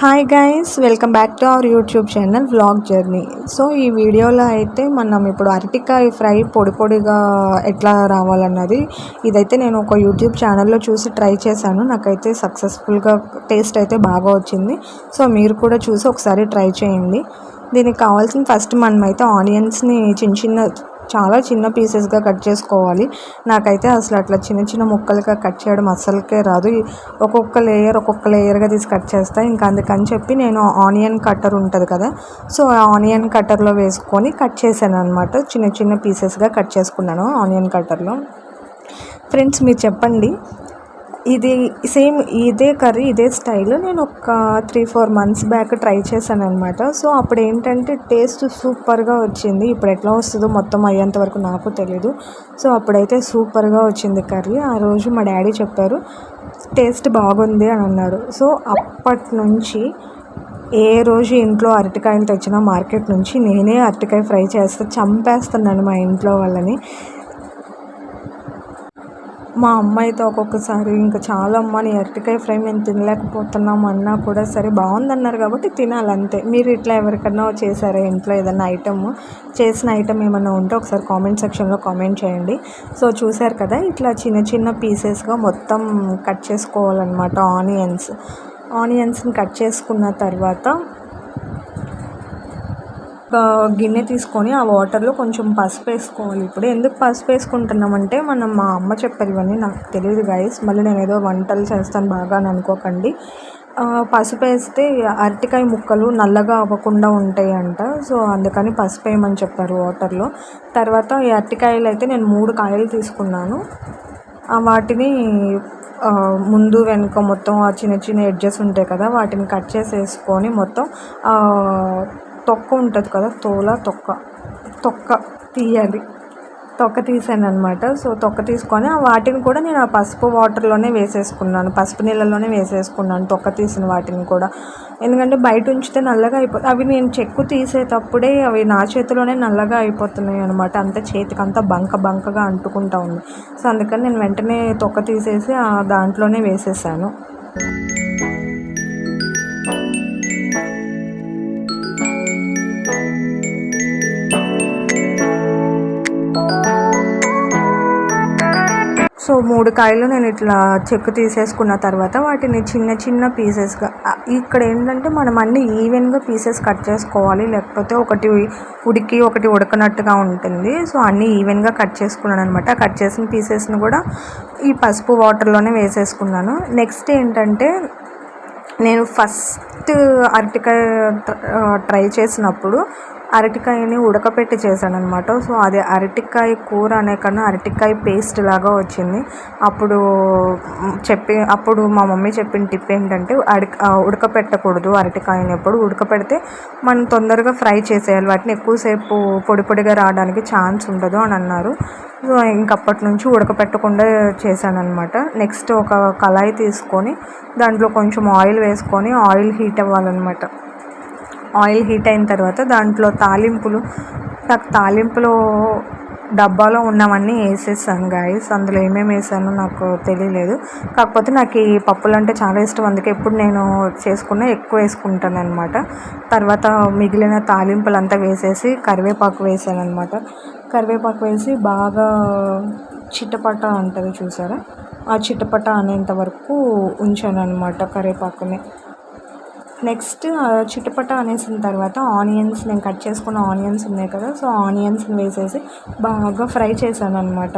Hi guys, welcome back to our YouTube channel vlog journey. So ఈ వీడియోలో అయితే మనం ఇప్పుడు అరటికాయ ఫ్రై పొడి పొడిగా ఎట్లా రావాలన్నది ఇదైతే నేను ఒక యూట్యూబ్ ఛానల్లో చూసి ట్రై చేశాను. నాకైతే సక్సెస్ఫుల్గా టేస్ట్ అయితే బాగా వచ్చింది. సో మీరు కూడా చూసి ఒకసారి ట్రై చేయండి. దీనికి కావాల్సిన ఫస్ట్ మనమైతే ఆనియన్స్ని చాలా చిన్న పీసెస్గా కట్ చేసుకోవాలి. నాకైతే అసలు అట్లా చిన్న చిన్న ముక్కలుగా కట్ చేయడం అస్సలకే రాదు. ఒక్కొక్క లేయర్గా తీసి కట్ చేస్తాను. ఇంకా అందుకని చెప్పి నేను ఆనియన్ కట్టర్ ఉంటుంది కదా, సో ఆ ఆనియన్ కట్టర్లో వేసుకొని కట్ చేశాను అనమాట. చిన్న చిన్న పీసెస్గా కట్ చేసుకున్నాను ఆనియన్ కట్టర్లో. ఫ్రెండ్స్, మీరు చెప్పండి, ఇదే కర్రీ ఇదే స్టైల్ నేను ఒక 3-4 మంత్స్ బ్యాక్ ట్రై చేశాను అనమాట. సో అప్పుడు ఏంటంటే టేస్ట్ సూపర్గా వచ్చింది. ఇప్పుడు ఎట్లా వస్తుందో మొత్తం అయ్యేంత వరకు నాకు తెలీదు. సో అప్పుడైతే సూపర్గా వచ్చింది కర్రీ. ఆ రోజు మా డాడీ చెప్పారు టేస్ట్ బాగుంది అని అన్నారు. సో అప్పటి నుంచి ఏ రోజు ఇంట్లో అరటికాయలు తెచ్చినా మార్కెట్ నుంచి నేనే అరటికాయ ఫ్రై చంపేస్తున్నాను మా ఇంట్లో వాళ్ళని. మా అమ్మ అయితే ఒక్కొక్కసారి ఇంకా చాలా అమ్మ నీ అరటికాయ ఫ్రై మేము తినలేకపోతున్నాం అన్నా కూడా సరే బాగుందన్నారు కాబట్టి తినాలంతే. మీరు ఇట్లా ఎవరికన్నా చేశారా ఇంట్లో ఏదన్నా చేసిన ఐటమ్ ఏమన్నా ఉంటే ఒకసారి కామెంట్ సెక్షన్లో కామెంట్ చేయండి. సో చూశారు కదా, ఇట్లా చిన్న చిన్న పీసెస్గా మొత్తం కట్ చేసుకోవాలన్నమాట. ఆనియన్స్ని కట్ చేసుకున్న తర్వాత ఒక గిన్నె తీసుకొని ఆ వాటర్లో కొంచెం పసుపు వేసుకోవాలి. ఇప్పుడు ఎందుకు పసుపు వేసుకుంటున్నామంటే మా అమ్మ చెప్పారు, ఇవన్నీ నాకు తెలియదు గైస్, మళ్ళీ నేను ఏదో వంటలు చేస్తాను బాగా అని అనుకోకండి. పసుపు వేస్తే అరటికాయ ముక్కలు నల్లగా అవ్వకుండా ఉంటాయి అంట. సో అందుకని పసుపు వేయమని చెప్పారు వాటర్లో. తర్వాత ఈ అరటికాయలు అయితే నేను 3 కాయలు తీసుకున్నాను. వాటిని ముందు వెనుక మొత్తం ఆ చిన్న చిన్న ఎడ్జెస్ ఉంటాయి కదా, వాటిని కట్ చేసేసుకొని మొత్తం తొక్క ఉంటుంది కదా, తొక్క తీయాలి. తొక్క తీసాను అనమాట. సో తొక్క తీసుకొని వాటిని కూడా నేను ఆ పసుపు వాటర్లోనే వేసేసుకున్నాను, పసుపు నీళ్ళలోనే వేసేసుకున్నాను తొక్క తీసిన వాటిని కూడా. ఎందుకంటే బయట ఉంచితే నల్లగా అయిపోతుంది. అవి నేను చెక్కు తీసేటప్పుడే అవి నా చేతిలోనే నల్లగా అయిపోతున్నాయి అనమాట. అంతా చేతికి అంతా బంకగా అంటుకుంటా ఉంది. సో అందుకని నేను వెంటనే తొక్క తీసేసి దాంట్లోనే వేసేసాను. సో 3 కాయలు నేను ఇట్లా చెక్కు తీసేసుకున్న తర్వాత వాటిని చిన్న చిన్న పీసెస్గా, ఇక్కడ ఏంటంటే మనం అన్నీ ఈవెన్గా పీసెస్ కట్ చేసుకోవాలి, లేకపోతే ఒకటి ఉడకనట్టుగా ఉంటుంది. సో అన్నీ ఈవెన్గా కట్ చేసుకున్నాను అనమాట. కట్ చేసిన పీసెస్ని కూడా ఈ పసుపు వాటర్లోనే వేసేసుకున్నాను. నెక్స్ట్ ఏంటంటే నేను ఫస్ట్ అరటికాయ ట్రై చేసినప్పుడు అరటికాయని ఉడకపెట్టి చేశాను అనమాట. సో అది అరటికాయ కూర అనే కన్నా అరటికాయ పేస్ట్ లాగా వచ్చింది. అప్పుడు మా మమ్మీ చెప్పిన టిప్ ఏంటంటే ఉడకపెట్టకూడదు అరటికాయని. ఎప్పుడు ఉడకపెడితే మనం తొందరగా ఫ్రై చేసేయాలి, వాటిని ఎక్కువసేపు పొడిగా రావడానికి ఛాన్స్ ఉండదు అని అన్నారు. సో ఇంకప్పటి నుంచి ఉడకపెట్టకుండా చేశాను అనమాట. నెక్స్ట్ ఒక కళాయి తీసుకొని దాంట్లో కొంచెం ఆయిల్ వేసుకొని ఆయిల్ హీట్ అవ్వాలన్నమాట. ఆయిల్ హీట్ అయిన తర్వాత దాంట్లో తాలింపులో డబ్బాలో ఉన్నవన్నీ వేసేసాను గాయస్. అందులో ఏమేమి వేసానో నాకు తెలియలేదు. కాకపోతే నాకు ఈ పప్పులు అంటే చాలా ఇష్టం, అందుకే ఎప్పుడు నేను ఎక్కువ వేసుకుంటాను అనమాట. తర్వాత మిగిలిన తాలింపులంతా వేసేసి కరివేపాకు వేసాను అనమాట. కరివేపాకు వేసి బాగా చిటపట అంటుంది చూసారా, ఆ చిటపట అనేంత వరకు ఉంచాను అనమాట కరివేపాకుని. నెక్స్ట్ చిటపట అనేసిన తర్వాత నేను కట్ చేసుకున్న ఆనియన్స్ ఉన్నాయి కదా, సో ఆనియన్స్ని వేసేసి బాగా ఫ్రై చేశాను అనమాట.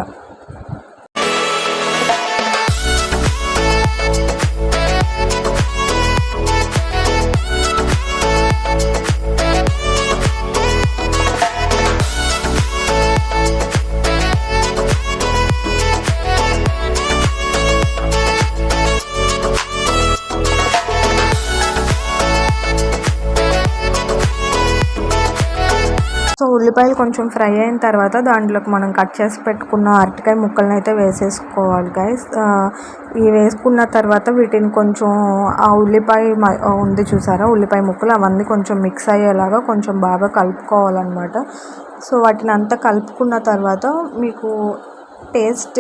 సో ఉల్లిపాయలు కొంచెం ఫ్రై అయిన తర్వాత దాంట్లోకి మనం కట్ చేసి పెట్టుకున్న అరటికాయ ముక్కలను అయితే వేసేసుకోవాలి గైస్. ఇవి వేసుకున్న తర్వాత వీటిని కొంచెం ఆ ఉల్లిపాయ ఉంది చూసారా, ఉల్లిపాయ ముక్కలు అవన్నీ కొంచెం మిక్స్ అయ్యేలాగా కొంచెం బాగా కలుపుకోవాలన్నమాట. సో వాటిని అంతా కలుపుకున్న తర్వాత మీకు టేస్ట్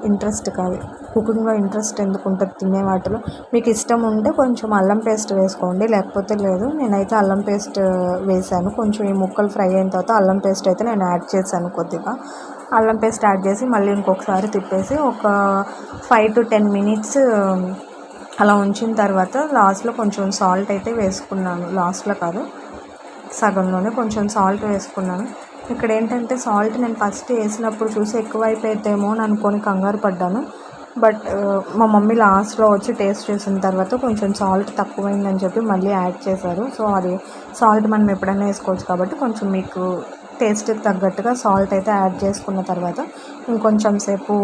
ఇంట్రెస్ట్ కాదు, కుకింగ్లో ఇంట్రెస్ట్ ఎందుకు ఉంటుంది తినే వాటిలో. మీకు ఇష్టం ఉంటే కొంచెం అల్లం పేస్ట్ వేసుకోండి, లేకపోతే లేదు. నేనైతే అల్లం పేస్ట్ వేసాను. కొంచెం ఈ ముక్కలు ఫ్రై అయిన తర్వాత అల్లం పేస్ట్ అయితే నేను యాడ్ చేశాను. కొద్దిగా అల్లం పేస్ట్ యాడ్ చేసి మళ్ళీ ఇంకొకసారి తిప్పేసి ఒక 5 to 10 minutes అలా ఉంచిన తర్వాత లాస్ట్లో కొంచెం సాల్ట్ అయితే వేసుకున్నాను. లాస్ట్లో కాదు, సగంలోనే కొంచెం సాల్ట్ వేసుకున్నాను. ఇక్కడ ఏంటంటే సాల్ట్ నేను ఫస్ట్ వేసినప్పుడు చూసి ఎక్కువైపోయేదేమో అని అనుకొని కంగారు పడ్డాను. బట్ మా మమ్మీ లాస్ట్లో వచ్చి టేస్ట్ చేసిన తర్వాత కొంచెం సాల్ట్ తక్కువైందని చెప్పి మళ్ళీ యాడ్ చేశారు. సో అది సాల్ట్ మనం ఎప్పుడైనా వేసుకోవచ్చు కాబట్టి కొంచెం మీకు టేస్ట్కి తగ్గట్టుగా సాల్ట్ అయితే యాడ్ చేసుకున్న తర్వాత ఇంకొంచెం సేపు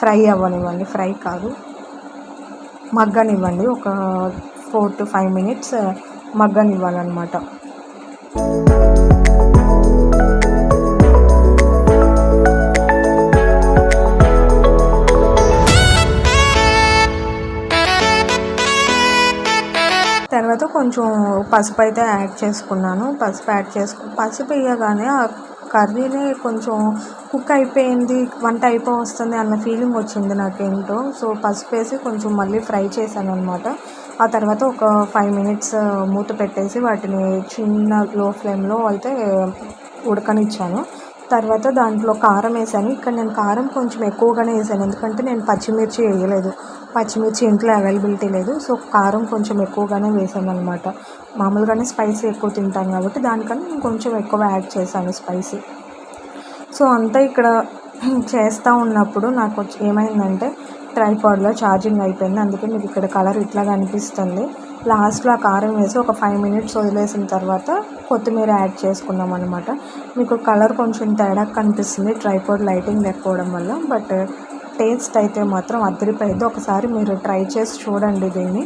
ఫ్రై అవ్వనివ్వండి, ఫ్రై కాదు మగ్గనివ్వండి. ఒక 4 to 5 minutes మగ్గనివ్వాలన్నమాట. తర్వాత కొంచెం పసుపు అయితే యాడ్ చేసుకున్నాను. పసుపు వేయగానే ఆ కర్రీనే కొంచెం కుక్ అయిపోయింది, వంట వస్తుంది అన్న ఫీలింగ్ వచ్చింది నాకేంటో. సో పసుపు వేసి కొంచెం మళ్ళీ ఫ్రై చేశాను అనమాట. ఆ తర్వాత ఒక 5 minutes మూత పెట్టేసి వాటిని చిన్న లో ఫ్లేమ్లో అయితే ఉడకనిచ్చాను. తర్వాత దాంట్లో కారం వేసాను. ఇక్కడ నేను కారం కొంచెం ఎక్కువగానే వేసాను, ఎందుకంటే నేను పచ్చిమిర్చి వేయలేదు. పచ్చిమిర్చి ఇంట్లో అవైలబిలిటీ లేదు. సో కారం కొంచెం ఎక్కువగానే వేసాను అనమాట. మామూలుగానే స్పైసీ ఎక్కువ తింటాను కాబట్టి దానికన్నా నేను కొంచెం ఎక్కువ యాడ్ చేశాను స్పైసీ. సో అంతా ఇక్కడ చేస్తూ ఉన్నప్పుడు నాకు ఏమైందంటే ట్రైపాడ్లో ఛార్జింగ్ అయిపోయింది. అందుకే మీకు ఇక్కడ కలర్ ఇట్లా కనిపిస్తుంది. లాస్ట్లో ఆ కారం వేసి ఒక 5 minutes వదిలేసిన తర్వాత కొత్తిమీర యాడ్ చేసుకున్నాం అనమాట. మీకు కలర్ కొంచెం తేడా కనిపిస్తుంది ట్రైపాడ్ లైటింగ్ లేకపోవడం వల్ల, బట్ టేస్ట్ అయితే మాత్రం అదిరిపోయింది. ఒకసారి మీరు ట్రై చేసి చూడండి దీన్ని.